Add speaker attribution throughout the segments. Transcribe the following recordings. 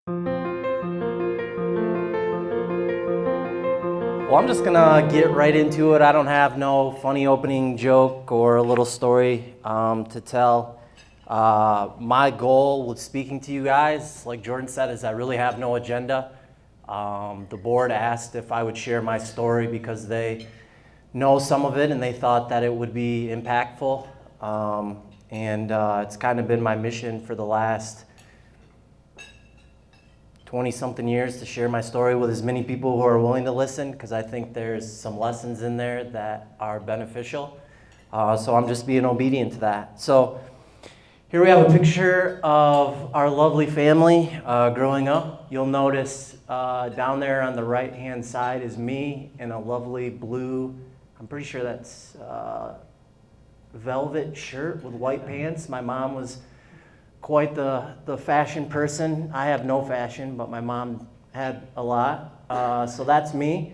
Speaker 1: Well, I'm just gonna get right into it. I don't have no funny opening joke or a little story to tell. My goal with speaking to you guys, like Jordan said, is I really have no agenda. The board asked if I would share my story because they know some of it and they thought that it would be impactful. It's kind of been my mission for the last 20-something years to share my story with as many people who are willing to listen, because I think there's some lessons in there that are beneficial. So I'm just being obedient to that. So here we have a picture of our lovely family growing up. You'll notice down there on the right-hand side is me in a lovely blue, I'm pretty sure that's velvet shirt with white pants. My mom was quite the fashion person. I have no fashion, but my mom had a lot. So that's me.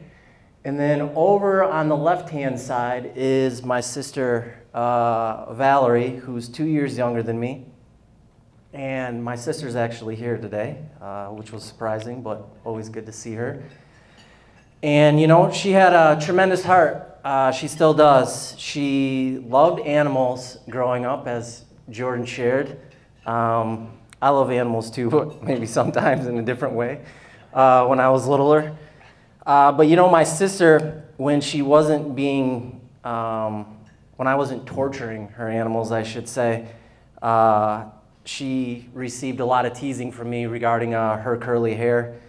Speaker 1: And then over on the left-hand side is my sister, Valerie, who's 2 years younger than me. And my sister's actually here today, which was surprising, but always good to see her. And you know, she had a tremendous heart. She still does. She loved animals growing up, as Jordan shared. I love animals too, but maybe sometimes in a different way when I was littler. But you know, my sister, when she wasn't being, when I wasn't torturing her animals, I should say, she received a lot of teasing from me regarding her curly hair,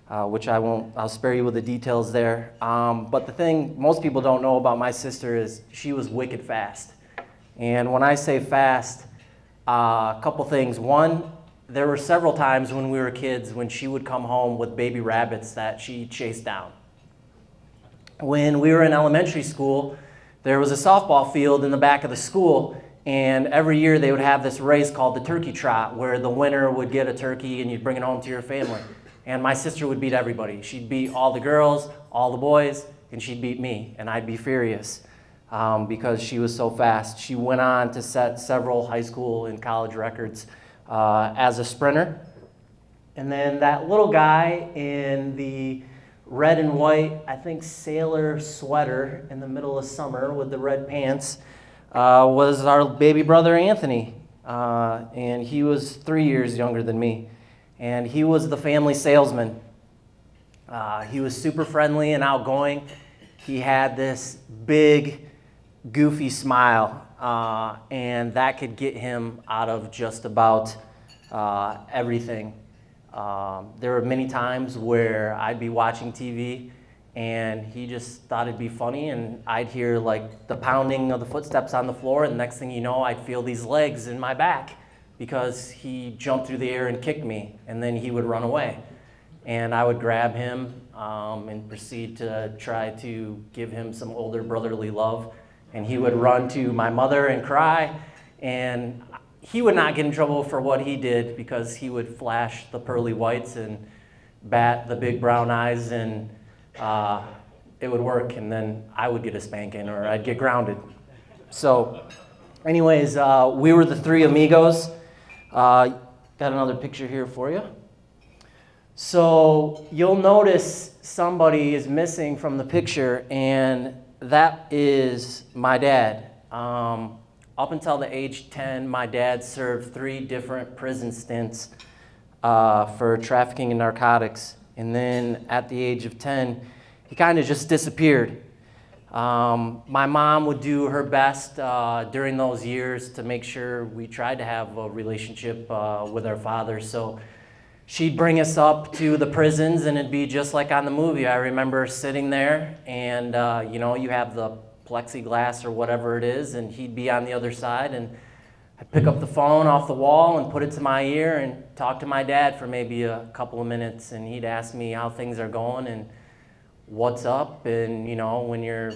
Speaker 1: which I'll spare you with the details there. But the thing most people don't know about my sister is she was wicked fast. And when I say fast, a couple things. One, there were several times when we were kids when she would come home with baby rabbits that she chased down. When we were in elementary school, there was a softball field in the back of the school, and every year they would have this race called the turkey trot, where the winner would get a turkey and you'd bring it home to your family. And my sister would beat everybody. She'd beat all the girls, all the boys, and she'd beat me, and I'd be furious. Because she was so fast. She went on to set several high school and college records as a sprinter. And then that little guy in the red and white, I think, sailor sweater in the middle of summer with the red pants was our baby brother Anthony. And he was 3 years younger than me. And he was the family salesman. He was super friendly and outgoing. He had this big, goofy smile, and that could get him out of just about everything. There were many times where I'd be watching TV and he just thought it'd be funny, and I'd hear like the pounding of the footsteps on the floor, and the next thing you know, I'd feel these legs in my back because he jumped through the air and kicked me, and then he would run away. And I would grab him and proceed to try to give him some older brotherly love. And he would run to my mother and cry, and he would not get in trouble for what he did because he would flash the pearly whites and bat the big brown eyes, and it would work, and then I would get a spanking or I'd get grounded. So anyways, we were the three amigos. Got another picture here for you. So you'll notice somebody is missing from the picture, and that is my dad. Up until the age 10, my dad served 3 different prison stints for trafficking in narcotics. And then at the age of 10, he kind of just disappeared. My mom would do her best during those years to make sure we tried to have a relationship with our father. So she'd bring us up to the prisons, and it'd be just like on the movie. I remember sitting there, and you know, you have the plexiglass or whatever it is, and he'd be on the other side, and I'd pick up the phone off the wall and put it to my ear and talk to my dad for maybe a couple of minutes, and he'd ask me how things are going and what's up. And you know, when you're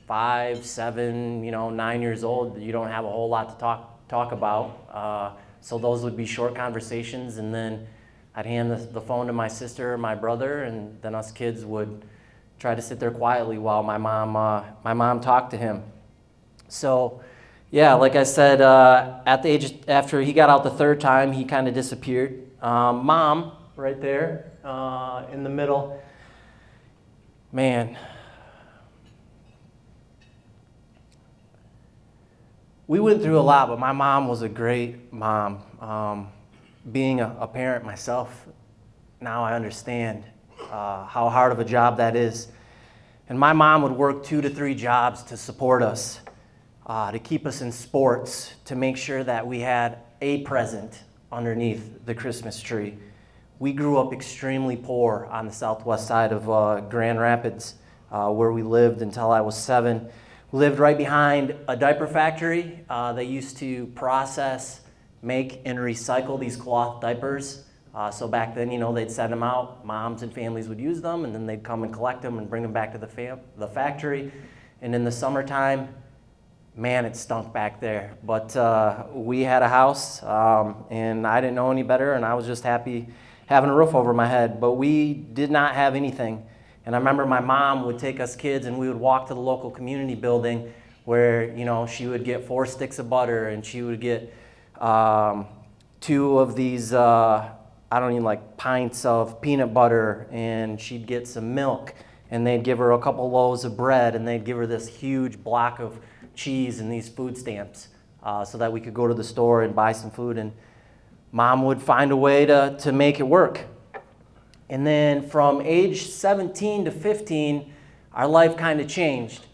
Speaker 1: 5, 7, 9 years old, you don't have a whole lot to talk about. So those would be short conversations, and then I'd hand the phone to my sister or my brother, and then us kids would try to sit there quietly while my mom talked to him. So, yeah, like I said, at the age after he got out the third time, he kind of disappeared. Mom right there in the middle. Man, we went through a lot, but my mom was a great mom. Being a parent myself, now I understand how hard of a job that is. And my mom would work 2 to 3 jobs to support us, to keep us in sports, to make sure that we had a present underneath the Christmas tree. We grew up extremely poor on the southwest side of Grand Rapids, where we lived until I was 7. We lived right behind a diaper factory that used to process, make, and recycle these cloth diapers. So back then, they'd send them out, moms and families would use them, and then they'd come and collect them and bring them back to the factory. And in the summertime, man, it stunk back there. But we had a house, and I didn't know any better, and I was just happy having a roof over my head. But we did not have anything. And I remember my mom would take us kids, and we would walk to the local community building where, she would get 4 sticks of butter, and she would get 2 of these pints of peanut butter, and she'd get some milk, and they'd give her a couple loaves of bread, and they'd give her this huge block of cheese and these food stamps so that we could go to the store and buy some food, and Mom would find a way to make it work. And then from age 17 to 15, our life kind of changed,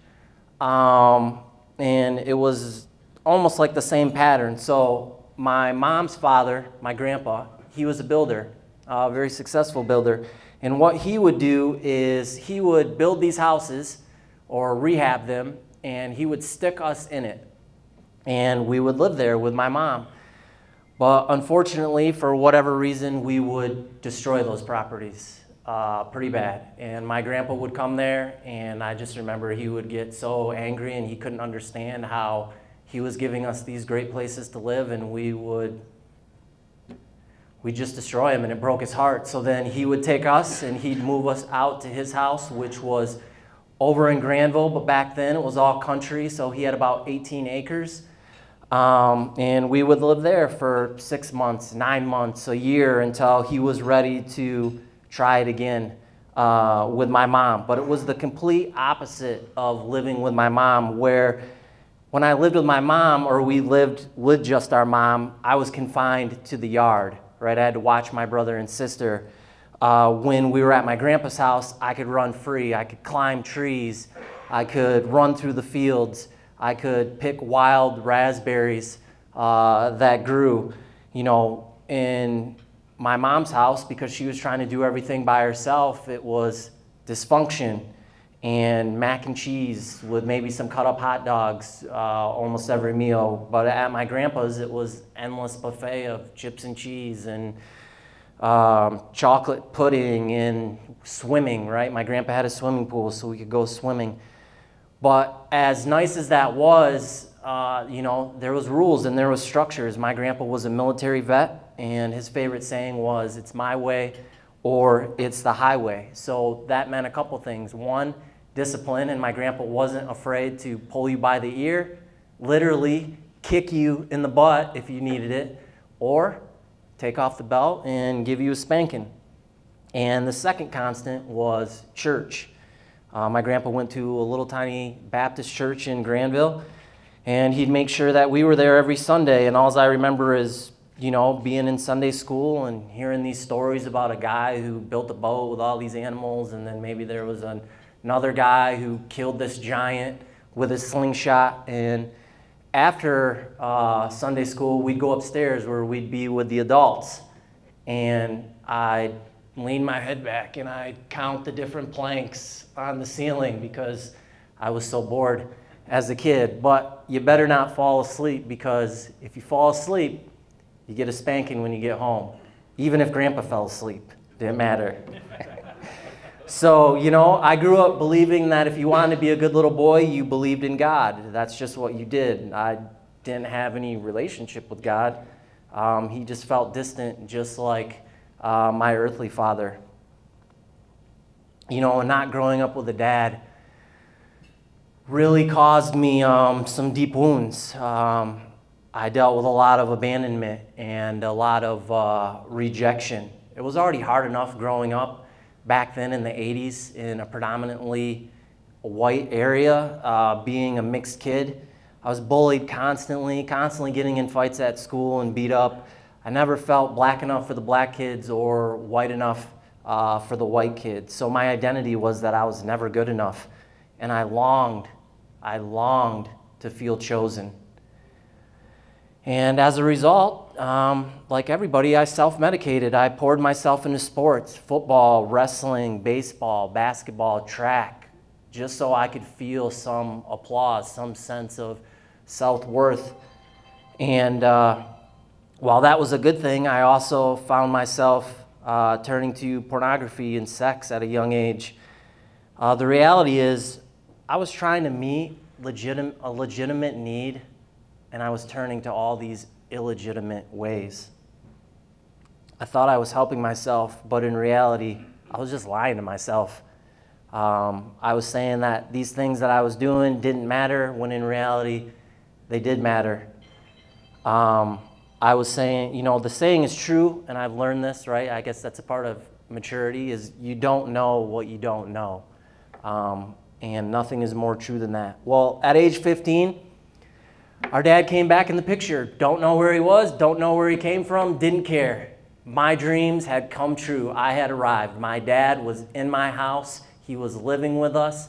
Speaker 1: and it was almost like the same pattern. So my mom's father, my grandpa, he was a builder, a very successful builder. And what he would do is he would build these houses or rehab them, and he would stick us in it. And we would live there with my mom. But unfortunately, for whatever reason, we would destroy those properties pretty bad. And my grandpa would come there, and I just remember he would get so angry, and he couldn't understand how he was giving us these great places to live, and we'd just destroy him, and it broke his heart. So then he would take us, and he'd move us out to his house, which was over in Granville, but back then it was all country, so he had about 18 acres. And we would live there for 6 months, 9 months, a year, until he was ready to try it again with my mom. But it was the complete opposite of living with my mom, where when I lived with my mom, or we lived with just our mom, I was confined to the yard, right? I had to watch my brother and sister. When we were at my grandpa's house, I could run free. I could climb trees. I could run through the fields. I could pick wild raspberries that grew, in my mom's house. Because she was trying to do everything by herself, it was dysfunction and mac and cheese with maybe some cut up hot dogs almost every meal. But at my grandpa's, it was endless buffet of chips and cheese and chocolate pudding and swimming, right? My grandpa had a swimming pool, so we could go swimming. But as nice as that was, there was rules and there was structures. My grandpa was a military vet, and his favorite saying was, "It's my way or it's the highway." So that meant a couple things. One, discipline, and my grandpa wasn't afraid to pull you by the ear, literally kick you in the butt if you needed it, or take off the belt and give you a spanking. And the second constant was church. My grandpa went to a little tiny Baptist church in Granville, and he'd make sure that we were there every Sunday. And all I remember is, being in Sunday school and hearing these stories about a guy who built a boat with all these animals, and then maybe there was another guy who killed this giant with a slingshot. And after Sunday school, we'd go upstairs where we'd be with the adults, and I'd lean my head back and I'd count the different planks on the ceiling because I was so bored as a kid. But you better not fall asleep, because if you fall asleep, you get a spanking when you get home. Even if Grandpa fell asleep, didn't matter. So, I grew up believing that if you wanted to be a good little boy, you believed in God. That's just what you did. I didn't have any relationship with God. He just felt distant, just like my earthly father. Not growing up with a dad really caused me some deep wounds. I dealt with a lot of abandonment and a lot of rejection It was already hard enough growing up back then in the 80s in a predominantly white area, being a mixed kid. I was bullied constantly getting in fights at school and beat up. I never felt black enough for the black kids or white enough for the white kids. So my identity was that I was never good enough. And I longed to feel chosen. And as a result, like everybody, I self-medicated. I poured myself into sports, football, wrestling, baseball, basketball, track, just so I could feel some applause, some sense of self-worth. And while that was a good thing, I also found myself turning to pornography and sex at a young age. The reality is, I was trying to meet a legitimate need, and I was turning to all these illegitimate ways. I thought I was helping myself, but in reality, I was just lying to myself. I was saying that these things that I was doing didn't matter, when in reality, they did matter. I was saying, the saying is true, and I've learned this, right? I guess that's a part of maturity, is you don't know what you don't know. And nothing is more true than that. Well, at age 15, our dad came back in the picture. Don't know where he was, don't know where he came from, didn't care. My dreams had come true. I had arrived. My dad was in my house. He was living with us.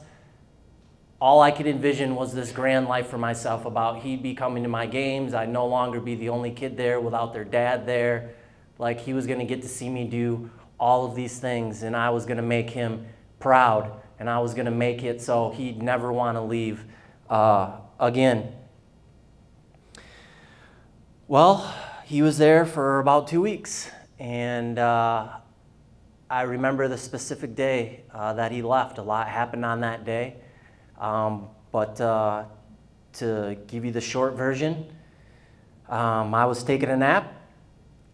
Speaker 1: All I could envision was this grand life for myself about he'd be coming to my games. I'd no longer be the only kid there without their dad there. Like, he was going to get to see me do all of these things, and I was going to make him proud, and I was going to make it so he'd never want to leave again. Well, he was there for about 2 weeks, and I remember the specific day that he left. A lot happened on that day, but to give you the short version, I was taking a nap,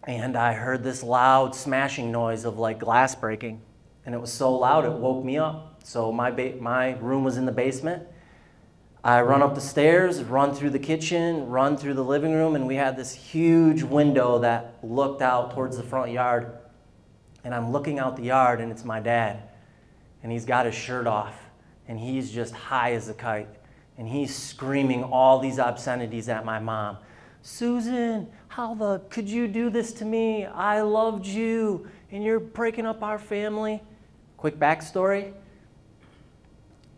Speaker 1: and I heard this loud smashing noise of like glass breaking, and it was so loud it woke me up. So my room was in the basement. I run up the stairs, run through the kitchen, run through the living room, and we had this huge window that looked out towards the front yard. And I'm looking out the yard, and it's my dad. And he's got his shirt off, and he's just high as a kite. And he's screaming all these obscenities at my mom. Susan, could you do this to me? I loved you, and you're breaking up our family. Quick backstory.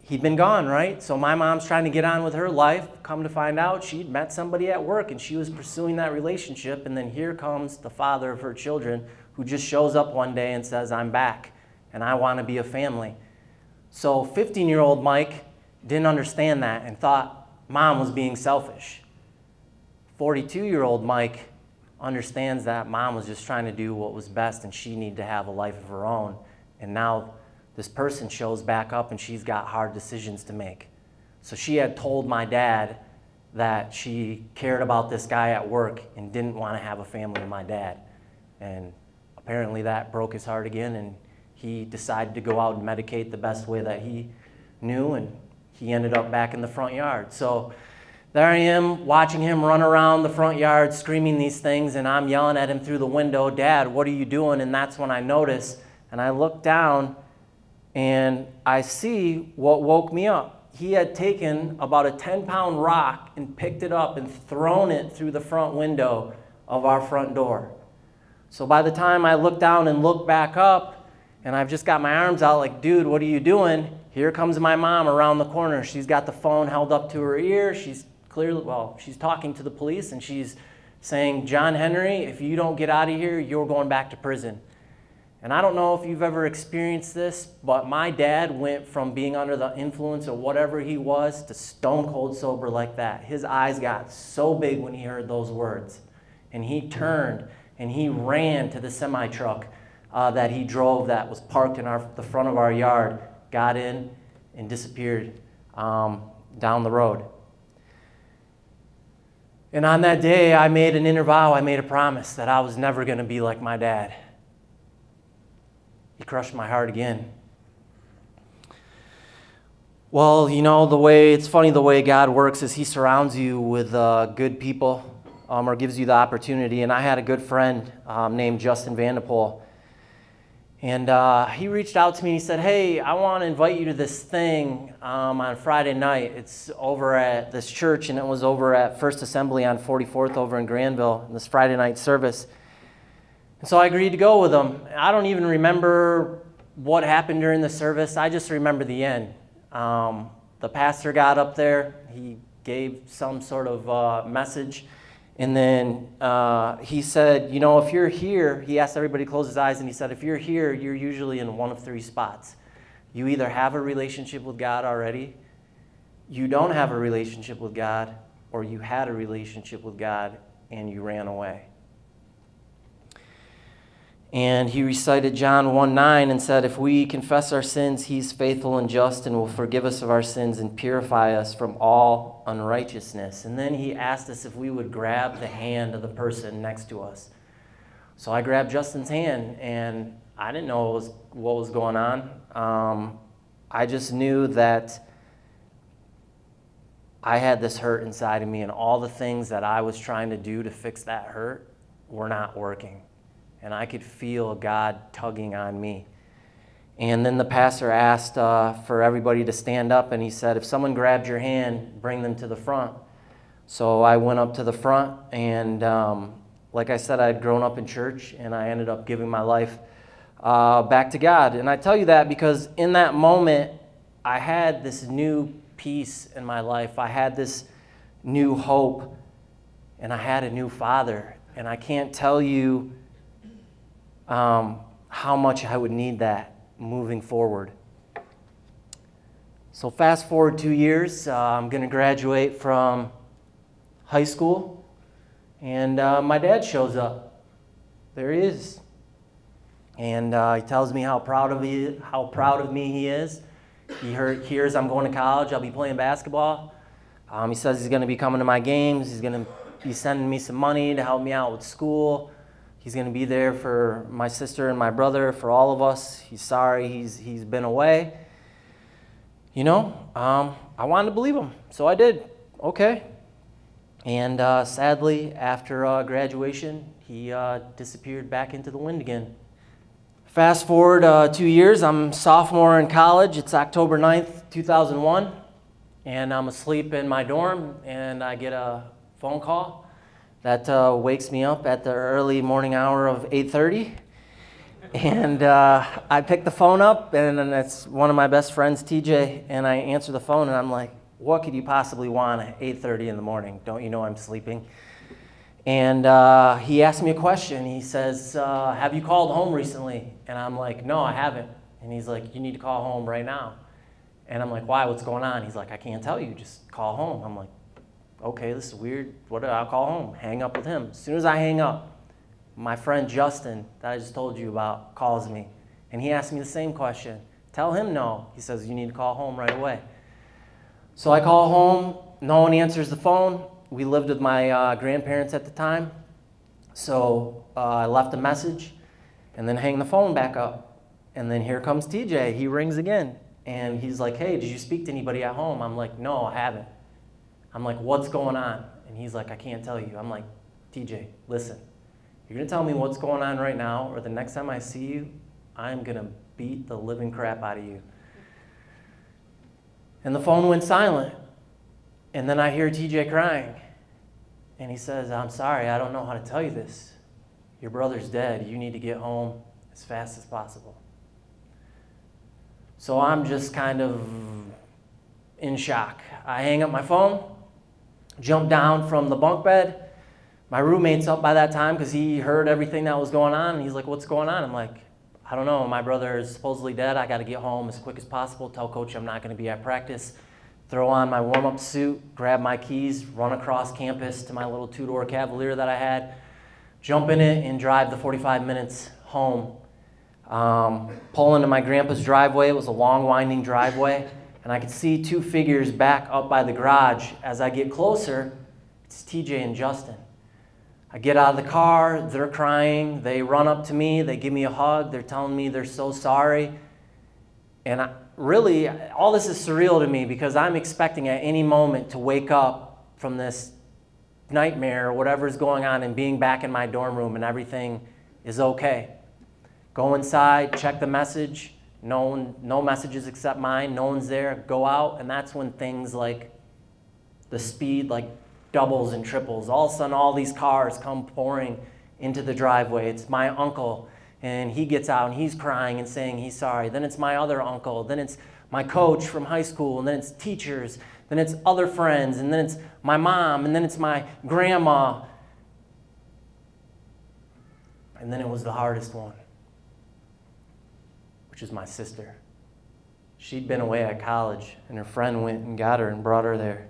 Speaker 1: He'd been gone, right? So my mom's trying to get on with her life. Come to find out, she'd met somebody at work, and she was pursuing that relationship. And then here comes the father of her children, who just shows up one day and says, I'm back, and I want to be a family. So 15-year-old Mike didn't understand that and thought mom was being selfish. 42-year-old Mike understands that mom was just trying to do what was best, and she needed to have a life of her own. And now this person shows back up, and she's got hard decisions to make. So she had told my dad that she cared about this guy at work and didn't want to have a family with my dad. And apparently that broke his heart again, and he decided to go out and medicate the best way that he knew, and he ended up back in the front yard. So there I am watching him run around the front yard screaming these things, and I'm yelling at him through the window, Dad, what are you doing? And that's when I notice, and I look down, and I see what woke me up. He had taken about a 10-pound rock and picked it up and thrown it through the front window of our front door. So by the time I look down and look back up, and I've just got my arms out like, dude, what are you doing? Here comes my mom around the corner. She's got the phone held up to her ear. She's talking to the police, and she's saying, John Henry, if you don't get out of here, you're going back to prison. And I don't know if you've ever experienced this, but my dad went from being under the influence of whatever he was to stone cold sober like that. His eyes got so big when he heard those words. And he turned and he ran to the semi-truck that he drove that was parked in the front of our yard, got in, and disappeared down the road. And on that day, I made an inner vow, I made a promise that I was never going to be like my dad. He crushed my heart again. Well, it's funny the way God works is he surrounds you with good people or gives you the opportunity. And I had a good friend named Justin Vanderpool. And he reached out to me and he said, hey, I want to invite you to this thing on Friday night. It's over at this church, and it was over at First Assembly on 44th over in Granville, in this Friday night service. And so I agreed to go with him. I don't even remember what happened during the service. I just remember the end. The pastor got up there. He gave some sort of message. And then he said, you know, if you're here, he asked everybody to close his eyes, and he said, if you're here, you're usually in one of three spots. You either have a relationship with God already, you don't have a relationship with God, or you had a relationship with God and you ran away. And he recited John 1:9 and said, if we confess our sins, he's faithful and just and will forgive us of our sins and purify us from all unrighteousness. And then he asked us if we would grab the hand of the person next to us. So I grabbed Justin's hand, and I didn't know what was going on. I just knew that I had this hurt inside of me, and all the things that I was trying to do to fix that hurt were not working. And I could feel God tugging on me. And then the pastor asked for everybody to stand up, and he said, if someone grabbed your hand, bring them to the front. So I went up to the front, and like I said, I had grown up in church, and I ended up giving my life back to God. And I tell you that because in that moment, I had this new peace in my life. I had this new hope, and I had a new father. And I can't tell you how much I would need that moving forward. So fast forward 2 years, I'm going to graduate from high school, and my dad shows up. There he is. And he tells me how proud of me he is. He hears I'm going to college, I'll be playing basketball. He says he's going to be coming to my games, he's going to be sending me some money to help me out with school. He's going to be there for my sister and my brother, for all of us. He's sorry he's been away. You know, I wanted to believe him, so I did. Okay. And sadly, after graduation, he disappeared back into the wind again. Fast forward 2 years, I'm sophomore in college. It's October 9th, 2001, and I'm asleep in my dorm, and I get a phone call that wakes me up at the early morning hour of 8:30. And I pick the phone up, and it's one of my best friends, TJ, and I answer the phone, and I'm like, what could you possibly want at 8:30 in the morning? Don't you know I'm sleeping? And he asked me a question. He says, have you called home recently? And I'm like, no, I haven't. And he's like, you need to call home right now. And I'm like, why? What's going on? He's like, I can't tell you. Just call home. I'm like, okay, this is weird. I'll call home. Hang up with him. As soon as I hang up, my friend Justin, that I just told you about, calls me. And he asked me the same question. Tell him no. He says, you need to call home right away. So I call home. No one answers the phone. We lived with my grandparents at the time. So I left a message and then hang the phone back up. And then here comes TJ. He rings again. And he's like, hey, did you speak to anybody at home? I'm like, no, I haven't. I'm like, what's going on? And he's like, I can't tell you. I'm like, TJ, listen. You're going to tell me what's going on right now, or the next time I see you, I'm going to beat the living crap out of you. And the phone went silent. And then I hear TJ crying. And he says, I'm sorry, I don't know how to tell you this. Your brother's dead. You need to get home as fast as possible. So I'm just kind of in shock. I hang up my phone. Jumped down from the bunk bed. My roommate's up by that time because he heard everything that was going on. And he's like, what's going on? I'm like, I don't know. My brother is supposedly dead. I got to get home as quick as possible. Tell coach I'm not going to be at practice. Throw on my warm-up suit, grab my keys, run across campus to my little two-door Cavalier that I had, jump in it, and drive the 45 minutes home. Pull into my grandpa's driveway. It was a long, winding driveway. And I could see two figures back up by the garage. As I get closer, it's TJ and Justin. I get out of the car, they're crying, they run up to me, they give me a hug, they're telling me they're so sorry. And really, all this is surreal to me because I'm expecting at any moment to wake up from this nightmare or whatever is going on and being back in my dorm room and everything is okay. Go inside, check the message. No messages except mine. No one's there. Go out, and that's when things like the speed like doubles and triples. All of a sudden, all these cars come pouring into the driveway. It's my uncle, and he gets out, and he's crying and saying he's sorry. Then it's my other uncle. Then it's my coach from high school, and then it's teachers. Then it's other friends, and then it's my mom, and then it's my grandma. And then it was the hardest one, which is my sister. She'd been away at college, and her friend went and got her and brought her there.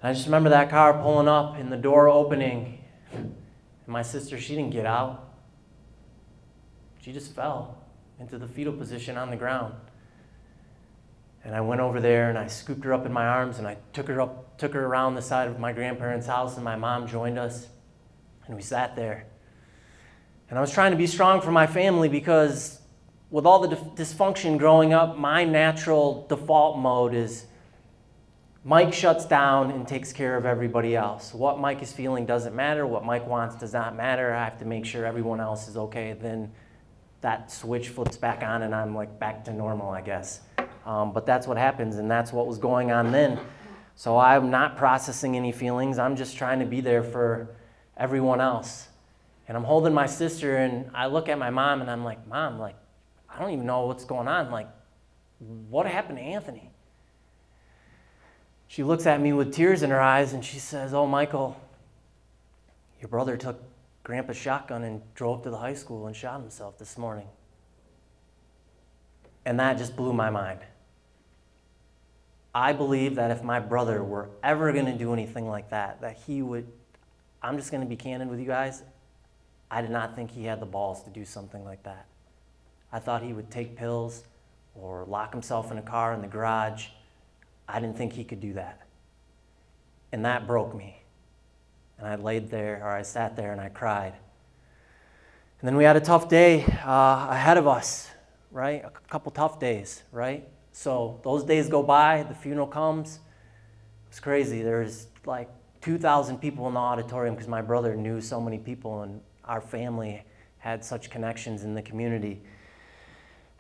Speaker 1: And I just remember that car pulling up and the door opening. And my sister, she didn't get out. She just fell into the fetal position on the ground. And I went over there and I scooped her up in my arms and I took her around the side of my grandparents' house, and my mom joined us. And we sat there. And I was trying to be strong for my family because with all the dysfunction growing up, my natural default mode is Mike shuts down and takes care of everybody else. What Mike is feeling doesn't matter. What Mike wants does not matter. I have to make sure everyone else is okay. Then that switch flips back on and I'm like back to normal, I guess. But that's what happens, and that's what was going on then. So I'm not processing any feelings. I'm just trying to be there for everyone else. And I'm holding my sister, and I look at my mom, and I'm like, Mom, like, I don't even know what's going on. Like, what happened to Anthony? She looks at me with tears in her eyes, and she says, Oh, Michael, your brother took Grandpa's shotgun and drove to the high school and shot himself this morning. And that just blew my mind. I believe that if my brother were ever going to do anything like that, that he would, I'm just going to be candid with you guys, I did not think he had the balls to do something like that. I thought he would take pills or lock himself in a car in the garage. I didn't think he could do that. And that broke me. And I sat there and I cried. And then we had a tough day ahead of us, right? A couple tough days, right? So those days go by, the funeral comes. It's crazy. There's like 2,000 people in the auditorium because my brother knew so many people and our family had such connections in the community.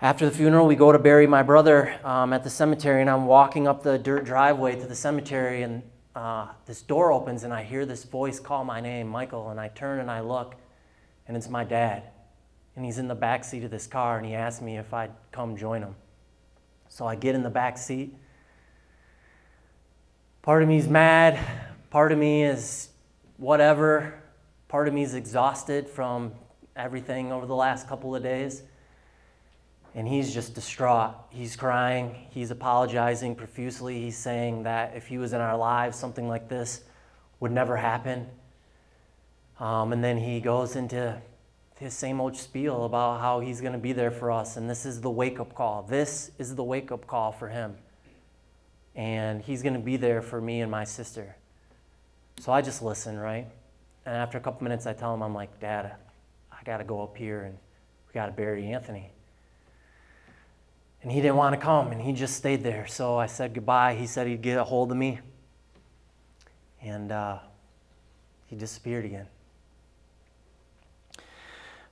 Speaker 1: After the funeral, we go to bury my brother at the cemetery, and I'm walking up the dirt driveway to the cemetery, and this door opens, and I hear this voice call my name, Michael, and I turn and I look, and it's my dad. And he's in the back seat of this car, and he asked me if I'd come join him. So I get in the back seat. Part of me is mad. Part of me is whatever. Part of me is exhausted from everything over the last couple of days. And he's just distraught. He's crying. He's apologizing profusely. He's saying that if he was in our lives, something like this would never happen. And then he goes into his same old spiel about how he's going to be there for us. And this is the wake-up call. This is the wake-up call for him. And he's going to be there for me and my sister. So I just listen, right? And after a couple minutes, I tell him, I'm like, Dad, I got to go up here and we got to bury Anthony. And he didn't want to come, and he just stayed there. So I said goodbye. He said he'd get a hold of me. And he disappeared again.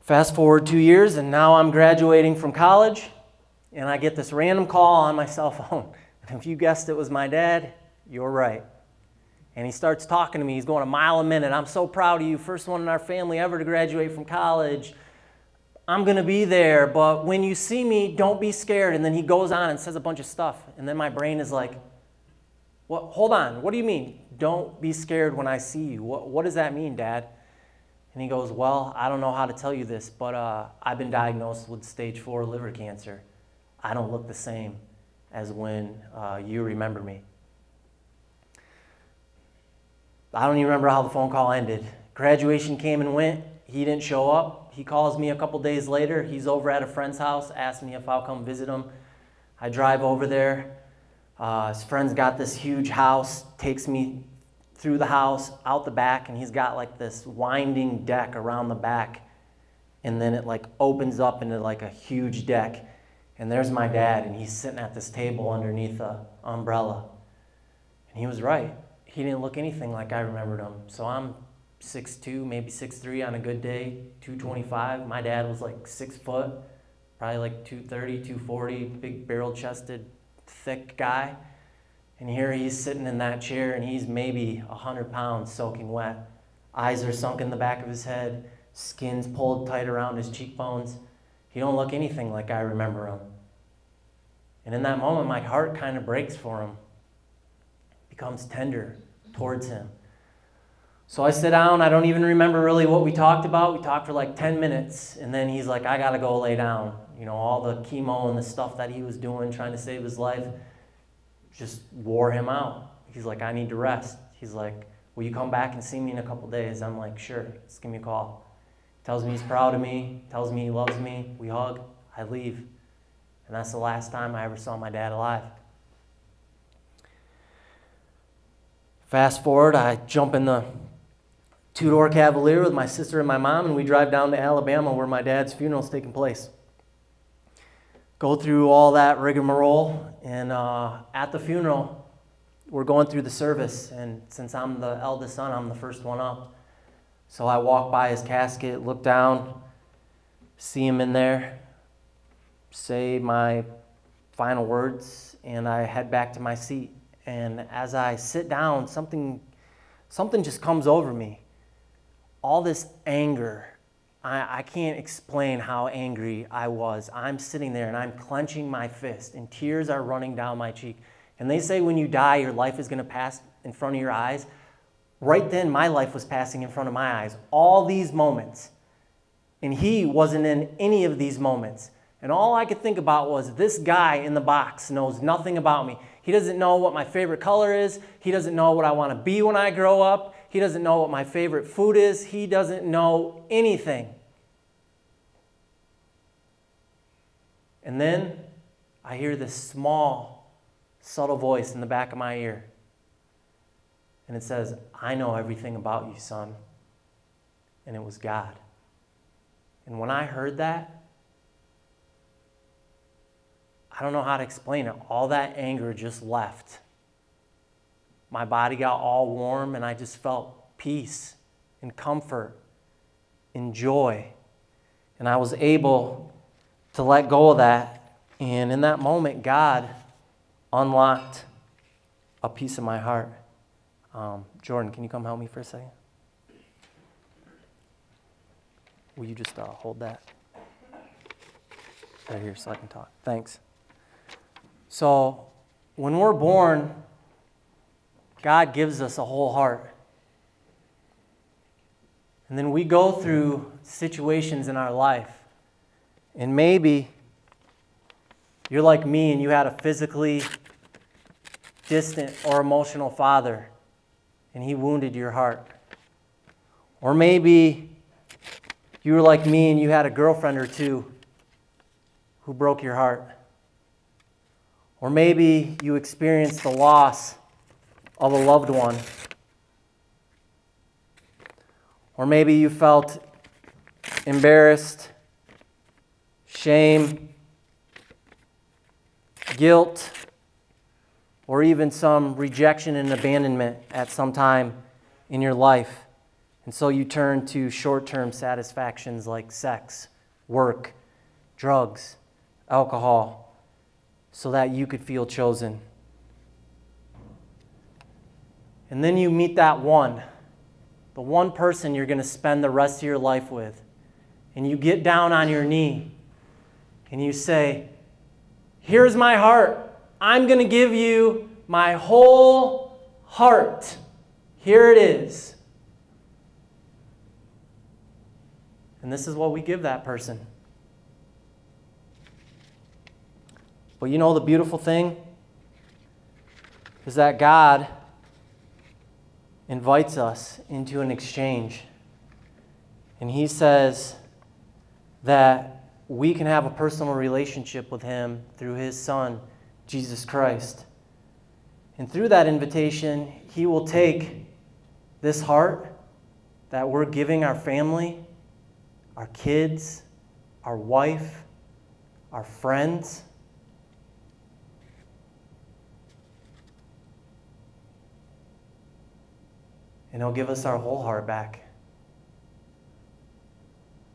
Speaker 1: Fast forward 2 years, and now I'm graduating from college, and I get this random call on my cell phone. And if you guessed it was my dad, you're right. And he starts talking to me. He's going a mile a minute. I'm so proud of you. First one in our family ever to graduate from college. I'm going to be there, but when you see me, don't be scared. And then he goes on and says a bunch of stuff. And then my brain is like, "What? Hold on. What do you mean? Don't be scared when I see you. What does that mean, Dad?" And he goes, "Well, I don't know how to tell you this, but I've been diagnosed with stage 4 liver cancer. I don't look the same as when you remember me." I don't even remember how the phone call ended. Graduation came and went. He didn't show up. He calls me a couple days later. He's over at a friend's house, asks me if I'll come visit him. I drive over there. His friend's got this huge house, takes me through the house, out the back, and he's got like this winding deck around the back. And then it like opens up into like a huge deck. And there's my dad, and he's sitting at this table underneath an umbrella. And he was right. He didn't look anything like I remembered him. So I'm 6'2", maybe 6'3" on a good day, 225. My dad was like 6 foot, probably like 230, 240, big barrel-chested, thick guy. And here he's sitting in that chair, and he's maybe 100 pounds soaking wet. Eyes are sunk in the back of his head, skin's pulled tight around his cheekbones. He don't look anything like I remember him. And in that moment, my heart kind of breaks for him. Becomes tender towards him. So I sit down. I don't even remember really what we talked about. We talked for like 10 minutes, and then he's like, I got to go lay down. You know, all the chemo and the stuff that he was doing, trying to save his life, just wore him out. He's like, I need to rest. He's like, will you come back and see me in a couple days? I'm like, sure, just give me a call. Tells me he's proud of me, tells me he loves me. We hug, I leave. And that's the last time I ever saw my dad alive. Fast forward, I jump in the two-door Cavalier with my sister and my mom, and we drive down to Alabama where my dad's funeral's taking place. Go through all that rigmarole, and at the funeral, we're going through the service, and since I'm the eldest son, I'm the first one up. So I walk by his casket, look down, see him in there, say my final words, and I head back to my seat. And as I sit down, something just comes over me. All this anger. I can't explain how angry I was. I'm sitting there and I'm clenching my fist and tears are running down my cheek. And they say when you die, your life is going to pass in front of your eyes. Right then, my life was passing in front of my eyes. All these moments. And he wasn't in any of these moments. And all I could think about was this guy in the box knows nothing about me. He doesn't know what my favorite color is. He doesn't know what I want to be when I grow up. He doesn't know what my favorite food is. He doesn't know anything. And then I hear this small, subtle voice in the back of my ear. And it says, I know everything about you, son. And it was God. And when I heard that, I don't know how to explain it. All that anger just left. My body got all warm, and I just felt peace and comfort and joy. And I was able to let go of that. And in that moment, God unlocked a piece of my heart. Jordan, can you come help me for a second? Will you just hold that right here so I can talk? Thanks. So when we're born, God gives us a whole heart. And then we go through situations in our life. And maybe you're like me and you had a physically distant or emotional father and he wounded your heart. Or maybe you were like me and you had a girlfriend or two who broke your heart. Or maybe you experienced the loss of a loved one. Or maybe you felt embarrassed, shame, guilt, or even some rejection and abandonment at some time in your life. And so you turn to short-term satisfactions like sex, work, drugs, alcohol, so that you could feel chosen. And then you meet that one, the one person you're going to spend the rest of your life with. And you get down on your knee and you say, here's my heart. I'm going to give you my whole heart. Here it is. And this is what we give that person. But you know the beautiful thing is that God invites us into an exchange. And he says that we can have a personal relationship with him through his Son, Jesus Christ. And through that invitation, he will take this heart that we're giving our family, our kids, our wife, our friends, and he'll give us our whole heart back.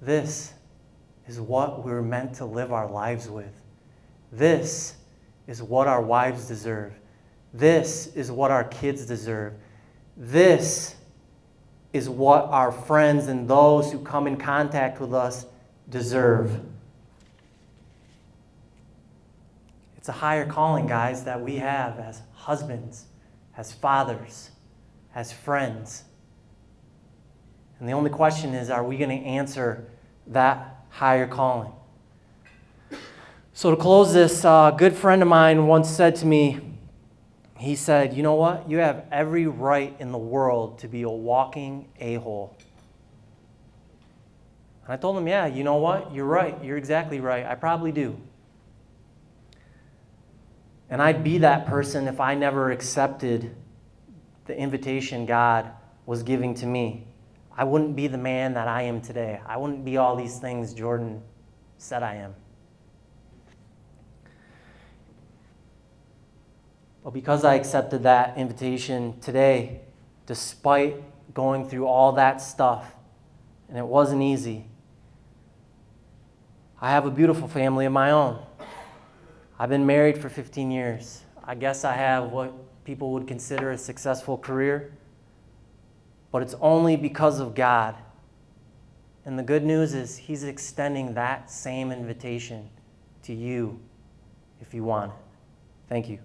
Speaker 1: This is what we're meant to live our lives with. This is what our wives deserve. This is what our kids deserve. This is what our friends and those who come in contact with us deserve. It's a higher calling, guys, that we have as husbands, as fathers, as friends. And the only question is, are we going to answer that higher calling? So to close this, a good friend of mine once said to me, he said, you know what? You have every right in the world to be a walking a-hole. And I told him, yeah, you know what? You're right. You're exactly right. I probably do. And I'd be that person if I never accepted the invitation God was giving to me. I wouldn't be the man that I am today. I wouldn't be all these things Jordan said I am. But because I accepted that invitation today, despite going through all that stuff, and it wasn't easy, I have a beautiful family of my own. I've been married for 15 years. I guess I have what people would consider a successful career, but it's only because of God. And the good news is He's extending that same invitation to you if you want it. Thank you.